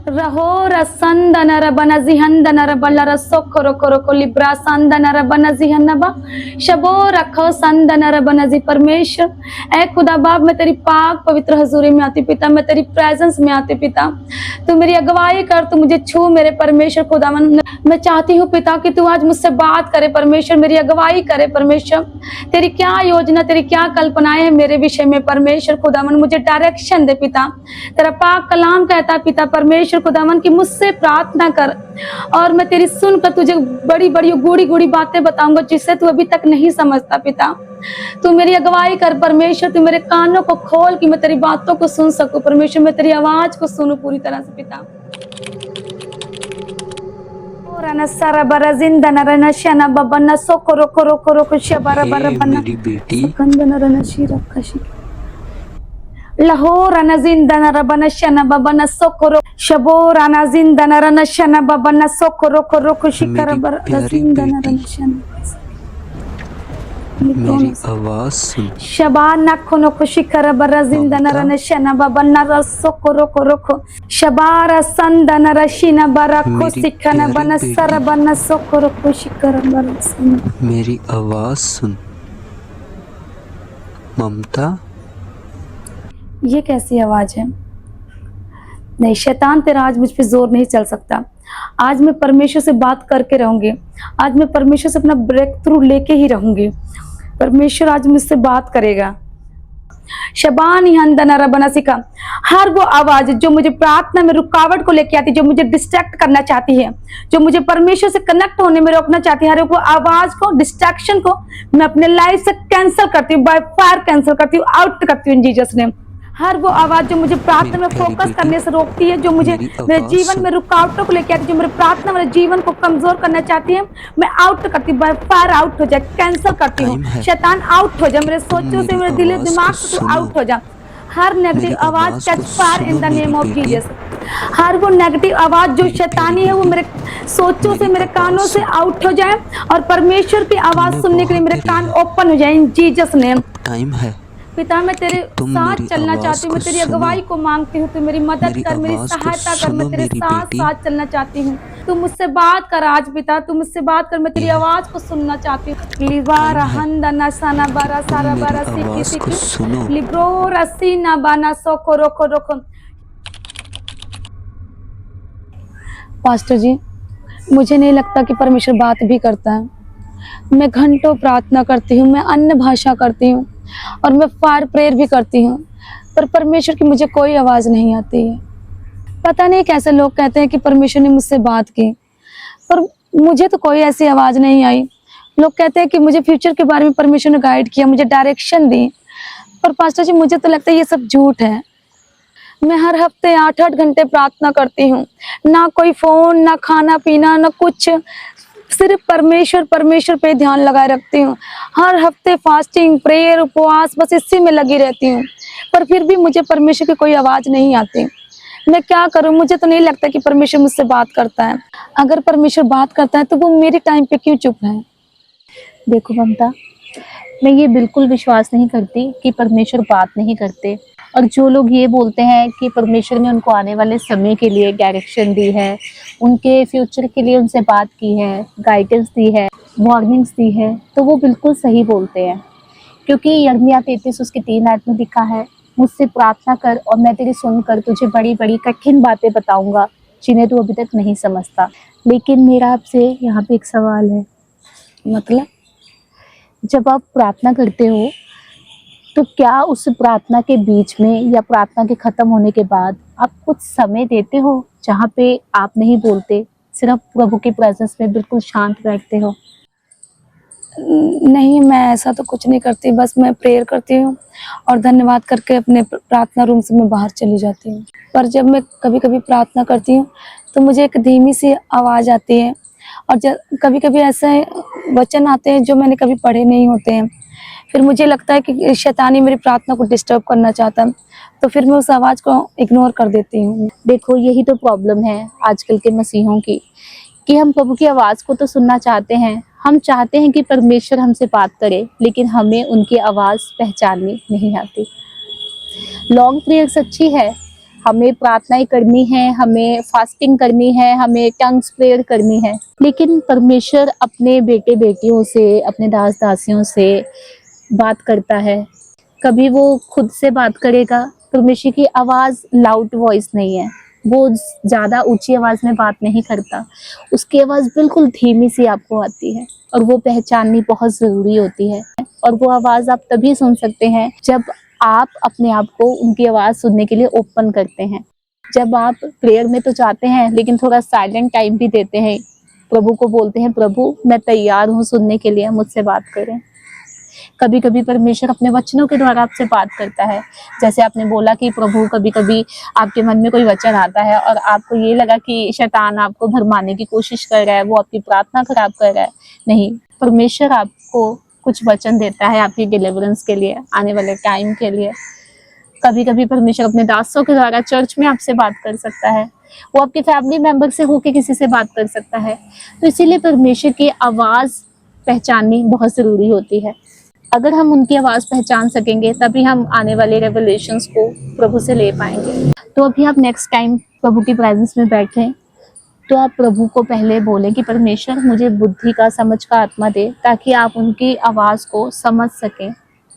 रहो रसंदन रबना जिहंदन रबला सोखरो करो को लिब्रा संदन रबना जिहन्नबा शबो रखो संदन रबना जी। परमेश्वर ऐ खुदा बाप, मैं तेरी पाक पवित्र हजूरी में आती पिता, मैं तेरी प्रेजेंस में आती पिता, तू मेरी अगुवाई कर, तू मुझे छू मेरे परमेश्वर खुदावन। मैं चाहती हूँ पिता कि तू आज मुझसे बात करे परमेश्वर, मेरी अगुवाई करे परमेश्वर। तेरी क्या योजना, तेरी क्या कल्पनाएं है मेरे विषय में परमेश्वर खुदावन, मुझे डायरेक्शन दे पिता। तेरा पाक कलाम कहता है पिता परमेश्वर खुदावन कि मुझसे प्रार्थना कर और मैं तेरी सुनकर तुझे बड़ी बड़ी गूढ़ी गूढ़ी बातें बताऊंगा जिससे तू अभी तक नहीं समझता पिता। तू मेरी अगुवाई कर परमेश्वर, तू मेरे कानों को खोल कि मैं तेरी बातों को सुन सकूं परमेश्वर, मैं तेरी आवाज को सुनूं पूरी तरह से पिता। हे मेरी बेटी, लाहौर अनजिंदन रबन शना बबन सोकोरो शबो रानाजिंदन रनशना बबन सोकोरो कोरो खुशिकर मेरी प्यारी रजिंदन बेटी, रनशन मेरी आवाज सुन। शबाना खोनो खुशिकर बरजिंदन ममता, रनशना बबन सोकोरो कोरो खो शबारा संदन रशिना बरखो मेरी सिखना प्यारी बन बेटी, सरबन सोकोरो खुशिकर बरसन। मेरी आवाज सुन। ममता, ये कैसी आवाज है? नहीं, शैतान तेरा आज मुझ पे जोर नहीं चल सकता। आज मैं परमेश्वर से बात करके रहूंगी, आज मैं परमेश्वर से अपना ब्रेक थ्रू लेके ही रहूंगी। परमेश्वर आज मुझसे बात करेगा। शबान हंदना रबना सिका, हर वो आवाज जो मुझे प्रार्थना में रुकावट को लेके आती, जो मुझे डिस्ट्रैक्ट करना चाहती है, जो मुझे परमेश्वर से कनेक्ट होने में रोकना चाहती है, हर वो आवाज को, डिस्ट्रैक्शन को मैं अपने लाइफ से कैंसिल करती हूँ, बाय फायर कैंसिल करती हूँ, आउट करती हूँ इन जीसस नेम। हर वो आवाज जो मुझे प्रार्थना में फोकस करने से रोकती है, जो मुझे मेरे जीवन में रुकावटों को लेकर आती है, जो मेरे प्रार्थना मेरे जीवन को कमजोर करना चाहती है, मैं आउट करती हूँ, बाय फायर आउट हो जाए, कैंसिल करती हूँ। शैतान आउट हो जाए, मेरे सोचों से, मेरे दिल दिमाग से तू आउट हो जा। हर नेगेटिव आवाज catch fire in the name of Jesus. हर वो नेगेटिव आवाज जो शैतानी है वो मेरे सोचों से, मेरे कानों से आउट हो जाए और परमेश्वर की आवाज सुनने के लिए मेरे कान ओपन हो जाए इन जीसस नेम। टाइम है पिता, मैं तेरे साथ चलना चाहती हूँ, मैं तेरी अगुवाई को मांगती हूँ, तू मेरी मदद कर, मेरी सहायता कर, मैं तेरे साथ साथ चलना चाहती हूँ। तू मुझसे बात कर आज पिता, तू मुझसे बात कर, मैं तेरी आवाज को सुनना चाहती हूँ। लिबारा हंदना साना बारा सारा बारा सिकी सिकी लिब्रो रसीना बाना सोको रोको रोको। पास्टर जी, मुझे नहीं लगता कि परमेश्वर बात भी करता है। मैं घंटों प्रार्थना करती हूँ, मैं अन्य भाषा करती हूँ और मैं फायर प्रेयर भी करती हूँ, पर परमेश्वर की मुझे कोई आवाज़ नहीं आती है। पता नहीं कैसे लोग कहते हैं कि परमेश्वर ने मुझसे बात की, पर मुझे तो कोई ऐसी आवाज़ नहीं आई। लोग कहते हैं कि मुझे फ्यूचर के बारे में परमेश्वर ने गाइड किया, मुझे डायरेक्शन दी, पर पास्टर जी मुझे तो लगता है ये सब झूठ है। मैं हर हफ्ते 8-8 घंटे प्रार्थना करती हूँ, ना कोई फ़ोन, ना खाना पीना, ना कुछ, सिर्फ परमेश्वर परमेश्वर पे ध्यान लगाए रखती हूँ। हर हफ्ते फास्टिंग, प्रेयर, उपवास, बस इसी में लगी रहती हूँ, पर फिर भी मुझे परमेश्वर की कोई आवाज़ नहीं आती। मैं क्या करूँ? मुझे तो नहीं लगता कि परमेश्वर मुझसे बात करता है। अगर परमेश्वर बात करता है तो वो मेरे टाइम पे क्यों चुप है? देखो ममता, मैं ये बिल्कुल विश्वास नहीं करती कि परमेश्वर बात नहीं करते। और जो लोग ये बोलते हैं कि परमेश्वर ने उनको आने वाले समय के लिए डायरेक्शन दी है, उनके फ्यूचर के लिए उनसे बात की है, गाइडेंस दी है, वार्निंग्स दी है, तो वो बिल्कुल सही बोलते हैं। क्योंकि यिर्मयाह 33 उसके 3 आयत में लिखा है, मुझसे प्रार्थना कर और मैं तेरी सुनकर तुझे बड़ी बड़ी कठिन बातें बताऊंगा जिन्हें तू अभी तक नहीं समझता। लेकिन मेरा आपसे यहाँ पे एक सवाल है। मतलब जब आप प्रार्थना करते हो तो क्या उस प्रार्थना के बीच में या प्रार्थना के खत्म होने के बाद आप कुछ समय देते हो जहाँ पे आप नहीं बोलते, सिर्फ प्रभु की प्रेजेंस में बिल्कुल शांत बैठते हो? नहीं, मैं ऐसा तो कुछ नहीं करती, बस मैं प्रेयर करती हूँ और धन्यवाद करके अपने प्रार्थना रूम से मैं बाहर चली जाती हूँ। पर जब मैं कभी कभी प्रार्थना करती हूँ तो मुझे एक धीमी सी आवाज़ आती है और कभी कभी ऐसे वचन आते हैं जो मैंने कभी पढ़े नहीं होते हैं। फिर मुझे लगता है कि शैतानी मेरी प्रार्थना को डिस्टर्ब करना चाहता है, तो फिर मैं उस आवाज़ को इग्नोर कर देती हूँ। देखो, यही तो प्रॉब्लम है आजकल के मसीहों की, कि हम प्रभु की आवाज़ को तो सुनना चाहते हैं, हम चाहते हैं कि परमेश्वर हमसे बात करे, लेकिन हमें उनकी आवाज़ पहचाननी नहीं आती। लॉन्ग प्रेयर सच्ची है, हमें प्रार्थनाएं करनी है, हमें फास्टिंग करनी है, हमें टंग्स प्रेयर करनी है, लेकिन परमेश्वर अपने बेटे बेटियों से, अपने दास दासियों से बात करता है। कभी वो खुद से बात करेगा। परमेश्वर की आवाज़ लाउड वॉइस नहीं है, वो ज़्यादा ऊंची आवाज़ में बात नहीं करता, उसकी आवाज़ बिल्कुल धीमी सी आपको आती है, और वो पहचाननी बहुत ज़रूरी होती है। और वो आवाज़ आप तभी सुन सकते हैं जब आप अपने आप को उनकी आवाज़ सुनने के लिए ओपन करते हैं। जब आप प्रेयर में तो जाते हैं, लेकिन थोड़ा साइलेंट टाइम भी देते हैं, प्रभु को बोलते हैं, प्रभु मैं तैयार हूँ सुनने के लिए, मुझसे बात करें। कभी कभी परमेश्वर अपने वचनों के द्वारा आपसे बात करता है। जैसे आपने बोला कि प्रभु, कभी कभी आपके मन में कोई वचन आता है और आपको ये लगा कि शैतान आपको भरमाने की कोशिश कर रहा है, वो आपकी प्रार्थना खराब कर रहा है। नहीं, परमेश्वर आपको कुछ वचन देता है आपकी डिलीवरेंस के लिए, आने वाले टाइम के लिए। कभी कभी परमेश्वर अपने दासों के द्वारा चर्च में आपसे बात कर सकता है, वो आपके फैमिली मेंबर से होके किसी से बात कर सकता है। तो इसीलिए परमेश्वर की आवाज़ पहचाननी बहुत ज़रूरी होती है। अगर हम उनकी आवाज़ पहचान सकेंगे, तभी हम आने वाले रेवलेशंस को प्रभु से ले पाएंगे। तो अभी आप नेक्स्ट टाइम प्रभु की प्रेजेंस में बैठें, तो आप प्रभु को पहले बोलें कि परमेश्वर मुझे बुद्धि का, समझ का आत्मा दे, ताकि आप उनकी आवाज़ को समझ सकें,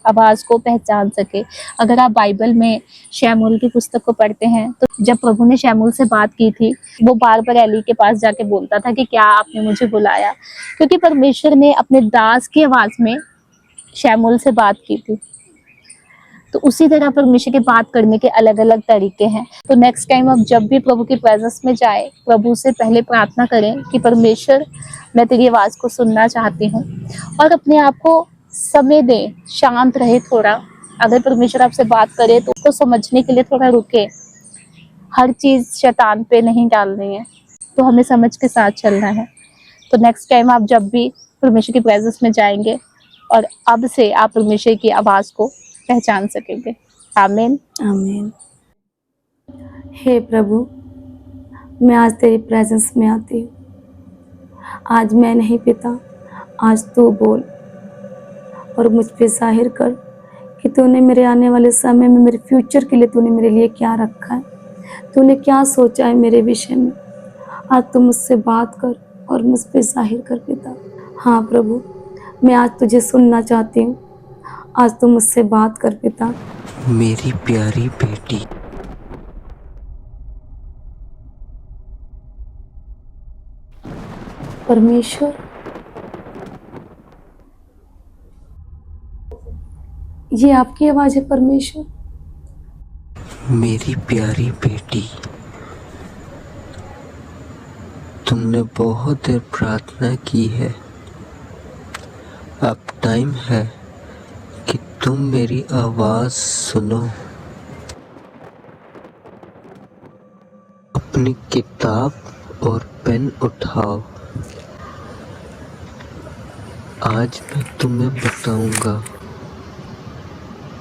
आवाज़ को पहचान सके। अगर आप बाइबल में शमूएल की पुस्तक को पढ़ते हैं, तो जब प्रभु ने शमूएल से बात की थी, वो बार बार एली के पास जाके बोलता था कि क्या आपने मुझे बुलाया, क्योंकि परमेश्वर ने अपने दास की आवाज़ में शमूएल से बात की थी। तो उसी तरह परमेश्वर के बात करने के अलग अलग तरीके हैं। तो नेक्स्ट टाइम आप जब भी प्रभु की प्रेजेंस में जाए, प्रभु से पहले प्रार्थना करें कि परमेश्वर मैं तेरी आवाज़ को सुनना चाहती हूँ, और अपने आप को समय दें, शांत रहे थोड़ा। अगर परमेश्वर आपसे बात करे तो उसको समझने के लिए थोड़ा रुके। हर चीज़ शैतान पे नहीं डालनी है, तो हमें समझ के साथ चलना है। तो नेक्स्ट टाइम आप जब भी परमेश्वर की प्रेजेंस में जाएंगे, और अब से आप परमेश्वर की आवाज़ को पहचान सकेंगे। आमीन। आमीन। हे प्रभु, मैं आज तेरी प्रेजेंस में आती हूँ। आज मैं नहीं पिता, आज तू बोल और मुझ पे जाहिर कर कि तूने मेरे आने वाले समय में, मेरे फ्यूचर के लिए तूने मेरे लिए क्या रखा है, तूने क्या सोचा है मेरे विषय में। आज तू मुझसे बात कर और मुझ पे जाहिर कर पिता। हाँ प्रभु, मैं आज तुझे सुनना चाहती हूँ। आज तू मुझसे बात कर पिता। मेरी प्यारी बेटी, परमेश्वर, ये आपकी आवाज़ है परमेश्वर। मेरी प्यारी बेटी, तुमने बहुत देर प्रार्थना की है। अब टाइम है कि तुम मेरी आवाज़ सुनो। अपनी किताब और पेन उठाओ। आज मैं तुम्हें बताऊंगा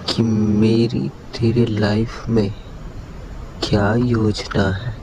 कि मेरी तेरे लाइफ में क्या योजना है।